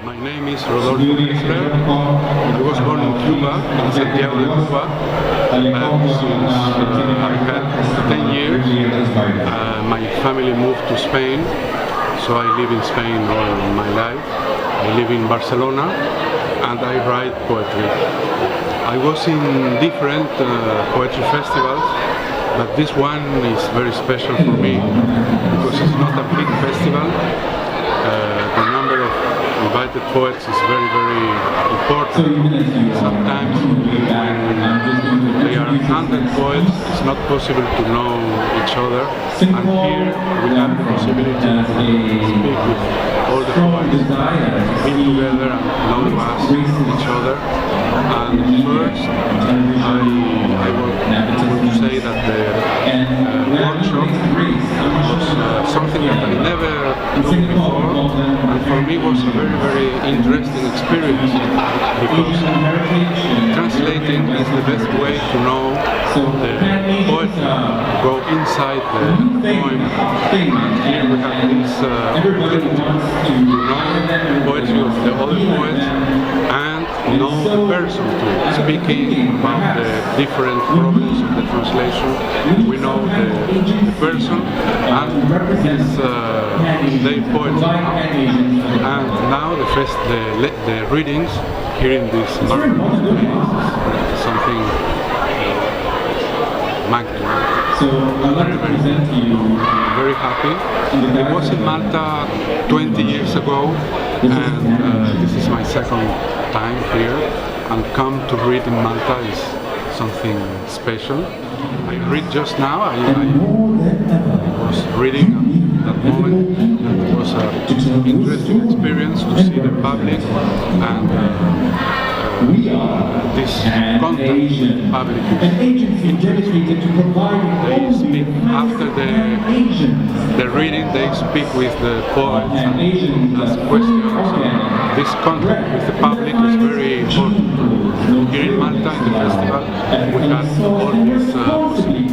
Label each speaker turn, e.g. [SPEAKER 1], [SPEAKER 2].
[SPEAKER 1] My name is Rodolfo Kessler. I was born in Cuba, in Santiago de Cuba, but since I had 10 years, my family moved to Spain, so I live in Spain all my life. I live in Barcelona and I write poetry. I was in different poetry festivals, but this one is very special for me because it's not a big festival. The number of invited poets is very, very important. Sometimes when there are 100 poets, it's not possible to know each other. And here we have the possibility to speak with all the poets, be together and know each other. And first, I want to say that the workshop was something that I never done before, and for me was a very, very interesting experience because translating is the best way to know the poetry, go inside the poem. Here we have this opportunity to know the poetry of the other poets and know the person too, speaking about the different problems of the translation. We know the person and his their poetry. And now the readings here in this marvelous place is something magnificent.
[SPEAKER 2] So I'd like to present to you.
[SPEAKER 1] Very happy. I was in Malta 20 years ago, and this is my second time here. And come to read in Malta is something special. I read just now. I was reading at that moment. It was an interesting experience to see the public and this contact with the public is interesting. They speak after the reading. They speak with the poets and ask questions. This contact with the public is very important. Here in Malta, in the festival, we had all these possibilities.